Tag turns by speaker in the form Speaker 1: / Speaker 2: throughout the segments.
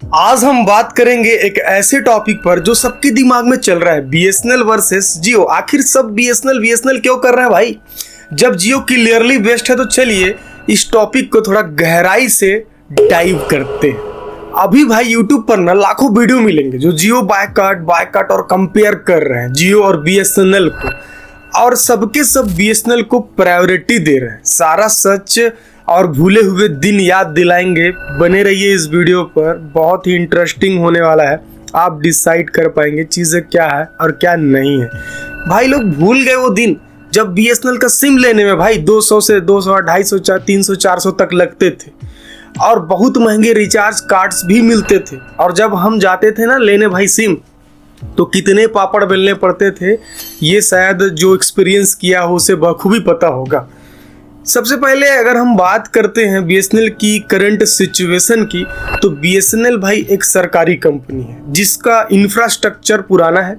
Speaker 1: आज हम बात करेंगे एक ऐसे टॉपिक पर जो सबके दिमाग में चल रहा है, बीएसएनएल वर्सेस जियो। आखिर सब बीएसएनएल क्यों कर रहा है भाई, जब जियो क्लियरली बेस्ट है। तो चलिए इस टॉपिक को थोड़ा गहराई से डाइव करते हैं। अभी भाई यूट्यूब पर ना लाखों वीडियो मिलेंगे जो जियो बायकॉट और कंपेयर कर रहे हैं जियो और बीएसएनएल को, और सबके सब बीएसएनएल को प्रायोरिटी दे रहे हैं। सारा सच और भूले हुए दिन याद दिलाएंगे। बने रहिए इस वीडियो पर, बहुत ही इंटरेस्टिंग होने वाला है। आप डिसाइड कर पाएंगे चीज़ें क्या है और क्या नहीं है। भाई लोग भूल गए वो दिन जब बीएसएनएल का सिम लेने में भाई 200 से 200, 250, 300, 400 तक लगते थे और बहुत महंगे रिचार्ज कार्ड्स भी मिलते थे। और जब हम जाते थे ना लेने भाई सिम, तो कितने पापड़ बेलने पड़ते थे, ये शायद जो एक्सपीरियंस किया हो उसे बखूबी पता होगा। सबसे पहले अगर हम बात करते हैं बीएसएनएल की करंट सिचुएशन की, तो बीएसएनएल भाई एक सरकारी कंपनी है जिसका इंफ्रास्ट्रक्चर पुराना है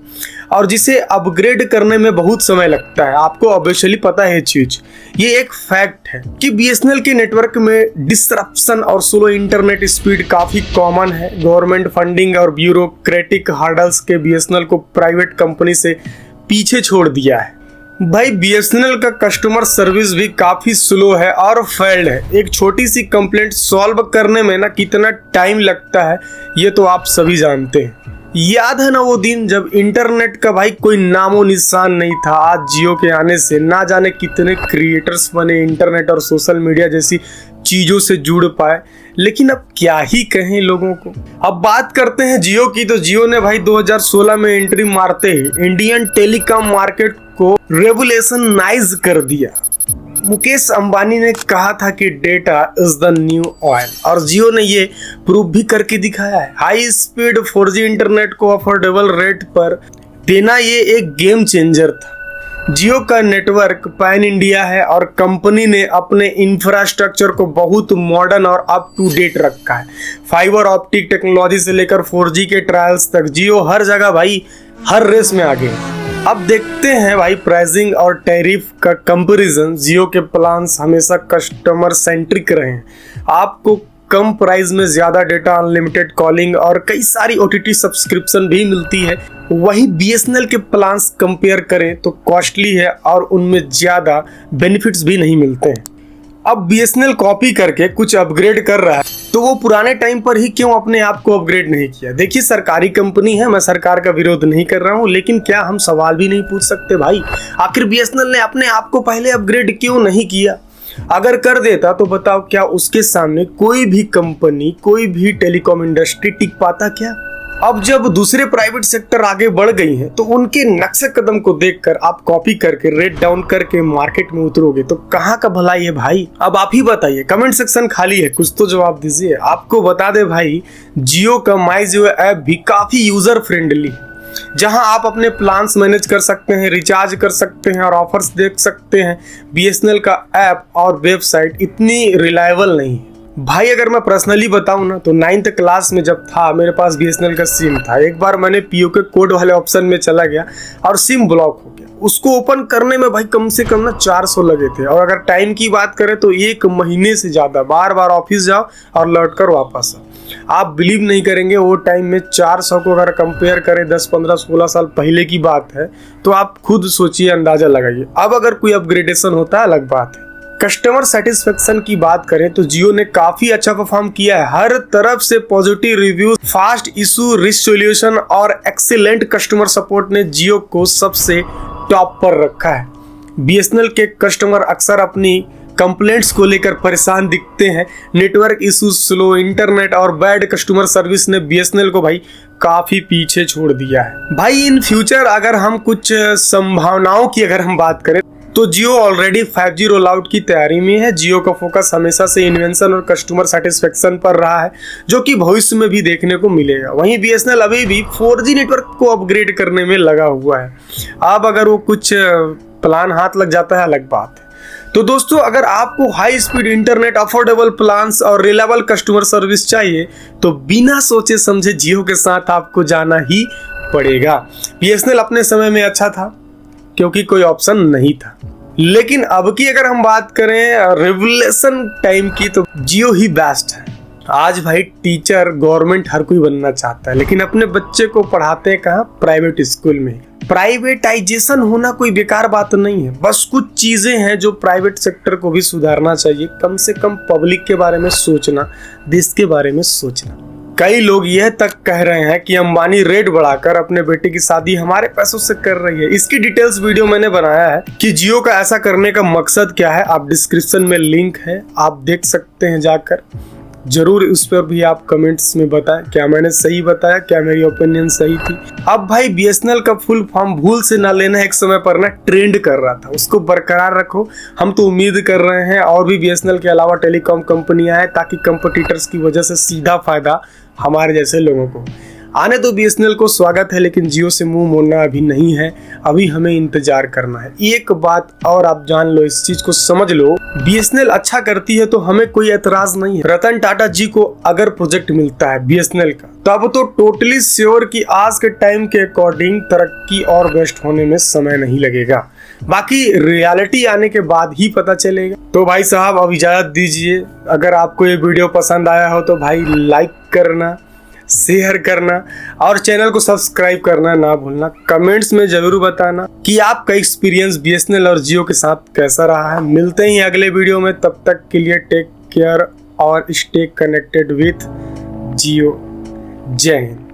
Speaker 1: और जिसे अपग्रेड करने में बहुत समय लगता है। आपको ऑब्वियसली पता है चीज, ये एक फैक्ट है कि बीएसएनएल के नेटवर्क में डिसरप्शन और स्लो इंटरनेट स्पीड काफी कॉमन है। गवर्नमेंट फंडिंग और ब्यूरोक्रेटिक हार्डल्स के बीएसएनएल को प्राइवेट कंपनी से पीछे छोड़ दिया है। भाई बीएसएनएल का कस्टमर सर्विस भी काफ़ी स्लो है और फेल्ड है। एक छोटी सी कंप्लेंट सॉल्व करने में ना कितना टाइम लगता है ये तो आप सभी जानते हैं। याद है ना वो दिन जब इंटरनेट का भाई कोई नामो निशान नहीं था। आज जियो के आने से ना जाने कितने क्रिएटर्स बने, इंटरनेट और सोशल मीडिया जैसी चीज़ों से जुड़ पाए। लेकिन अब क्या ही कहें लोगों को। अब बात करते हैं जियो की, तो जियो ने भाई 2016 में एंट्री मारते ही इंडियन टेलीकॉम मार्केट को रेवोल्यूशनाइज कर दिया। मुकेश अंबानी ने कहा था कि data is the new oil, और जियो ने ये प्रूव भी करके दिखाया है। हाई स्पीड 4G इंटरनेट को अफोर्डेबल रेट पर देना ये एक गेम चेंजर था। जियो का नेटवर्क पैन इंडिया है और कंपनी ने अपने इंफ्रास्ट्रक्चर को बहुत मॉडर्न और अप टू डेट रखा है। फाइबर ऑप्टिक टेक्नोलॉजी से लेकर 4G के ट्रायल्स तक जियो हर जगह भाई हर रेस में आगे है। अब देखते हैं भाई प्राइसिंग और टैरिफ का कंपैरिजन। जियो के प्लान्स हमेशा कस्टमर सेंट्रिक रहे हैं। आपको कम प्राइस में ज़्यादा डेटा, अनलिमिटेड कॉलिंग और कई सारी OTT सब्सक्रिप्शन भी मिलती है। वही बीएसएनएल के प्लान्स कंपेयर करें तो कॉस्टली है और उनमें ज़्यादा बेनिफिट्स भी नहीं मिलते हैं। अब बीएसएनएल कॉपी करके कुछ अपग्रेड कर रहा है, तो वो पुराने टाइम पर ही क्यों अपने आप को अपग्रेड नहीं किया। देखिए सरकारी कंपनी है, मैं सरकार का विरोध नहीं कर रहा हूँ, लेकिन क्या हम सवाल भी नहीं पूछ सकते भाई, आखिर बीएसएनएल ने अपने आप को पहले अपग्रेड क्यों नहीं किया। अगर कर देता तो बताओ क्या उसके सामने कोई भी कंपनी, कोई भी टेलीकॉम इंडस्ट्री टिक पाता क्या। अब जब दूसरे प्राइवेट सेक्टर आगे बढ़ गई हैं, तो उनके नक्शे कदम को देखकर आप कॉपी करके रेट डाउन करके मार्केट में उतरोगे तो कहाँ का भलाई है भाई। अब आप ही बताइए, कमेंट सेक्शन खाली है, कुछ तो जवाब दीजिए। आपको बता दे भाई, जियो का माई जियो ऐप भी काफी यूजर फ्रेंडली है, जहां आप अपने प्लान्स मैनेज कर सकते हैं, रिचार्ज कर सकते हैं और ऑफर्स देख सकते हैं। बीएसएनएल का ऐप और वेबसाइट इतनी रिलायबल नहीं है भाई। अगर मैं पर्सनली बताऊं ना, तो 9th क्लास में जब था मेरे पास बीएसएनएल का सिम था। एक बार मैंने पीओके कोड वाले ऑप्शन में चला गया और सिम ब्लॉक हो गया। उसको ओपन करने में भाई कम से कम ना 400 लगे थे, और अगर टाइम की बात करें तो 1 महीने से ज़्यादा। बार बार ऑफिस जाओ और लौट कर वापस आओ। आप बिलीव नहीं करेंगे, वो टाइम में 400 को अगर कंपेयर करें 10, 15, 16 साल पहले की बात है, तो आप खुद सोचिए, अंदाजा लगाइए। अब अगर कोई अपग्रेडेशन होता है अलग बात है। कस्टमर सेटिस्फेक्शन की बात करें तो जियो ने काफी अच्छा परफॉर्म किया है। हर तरफ से positive review, fast issue resolution और एक्सीलेंट कस्टमर सपोर्ट ने जियो को सबसे टॉप पर रखा है। बीएसएनएल के कस्टमर अक्सर अपनी कंप्लेंट्स को लेकर परेशान दिखते हैं। नेटवर्क इशू, स्लो इंटरनेट और बैड कस्टमर सर्विस ने बीएसएनएल को भाई काफी पीछे छोड़ दिया है। भाई इन फ्यूचर अगर हम कुछ संभावनाओं की अगर हम बात करें तो जियो ऑलरेडी 5G रोल आउट की तैयारी में है। जियो का फोकस हमेशा से इन्वेंशन और कस्टमर सेटिस्फेक्शन पर रहा है, जो कि भविष्य में भी देखने को मिलेगा। वहीं बीएसएनएल अभी भी 4G नेटवर्क को अपग्रेड करने में लगा हुआ है। अब अगर वो कुछ प्लान हाथ लग जाता है अलग बात है। तो दोस्तों, अगर आपको high speed internet, affordable plans और रिलायबल कस्टमर सर्विस चाहिए तो बिना सोचे समझे जियो के साथ आपको जाना ही पड़ेगा। बीएसएनएल अपने समय में अच्छा था क्योंकि कोई ऑप्शन नहीं था, लेकिन अब की अगर हम बात करें रेवोल्यूशन टाइम की, तो जियो ही बेस्ट है। आज भाई टीचर गवर्नमेंट हर कोई बनना चाहता है, लेकिन अपने बच्चे को पढ़ाते हैं कहाँ? प्राइवेट स्कूल में। प्राइवेटाइजेशन होना कोई बेकार बात नहीं है, बस कुछ चीजें हैं जो प्राइवेट सेक्टर को भी सुधारना चाहिए। कम से कम पब्लिक के बारे में सोचना, देश के बारे में सोचना। कई लोग यह तक कह रहे हैं कि अंबानी रेट बढ़ाकर अपने बेटे की शादी हमारे पैसों से कर रही है। इसकी डिटेल्स वीडियो मैंने बनाया है कि जियो का ऐसा करने का मकसद क्या है। आप डिस्क्रिप्शन में लिंक है, आप देख सकते हैं जाकर। जरूर उस पर भी आप कमेंट्स में बताएं क्या मैंने सही बताया, क्या मेरी ओपिनियन सही थी। अब भाई बीएसएनएल का फुल फॉर्म भूल से ना लेना, एक समय पर ना ट्रेंड कर रहा था, उसको बरकरार रखो। हम तो उम्मीद कर रहे हैं और भी बीएसएनएल के अलावा टेलीकॉम कंपनियां हैं, ताकि कंपटीटर्स की वजह से सीधा फायदा हमारे जैसे लोगों को आने। तो बीएसएनएल को स्वागत है, लेकिन जियो से मुंह मोड़ना अभी नहीं है, अभी हमें इंतजार करना है। एक बात और आप जान लो, इस चीज को समझ लो, बीएसएनएल अच्छा करती है तो हमें कोई एतराज नहीं है। रतन टाटा जी को अगर प्रोजेक्ट मिलता है बीएसएनएल का, तब तो टोटली श्योर कि आज के टाइम के अकॉर्डिंग तरक्की और बेस्ट होने में समय नहीं लगेगा। बाकी रियलिटी आने के बाद ही पता चलेगा। तो भाई साहब अब इजाजत दीजिए। अगर आपको ये वीडियो पसंद आया हो तो भाई लाइक करना, शेयर करना और चैनल को सब्सक्राइब करना ना भूलना। कमेंट्स में जरूर बताना कि आपका एक्सपीरियंस बीएसएनएल और जियो के साथ कैसा रहा है। मिलते हैं अगले वीडियो में, तब तक के लिए टेक केयर और स्टे कनेक्टेड विथ जियो। जय हिंद।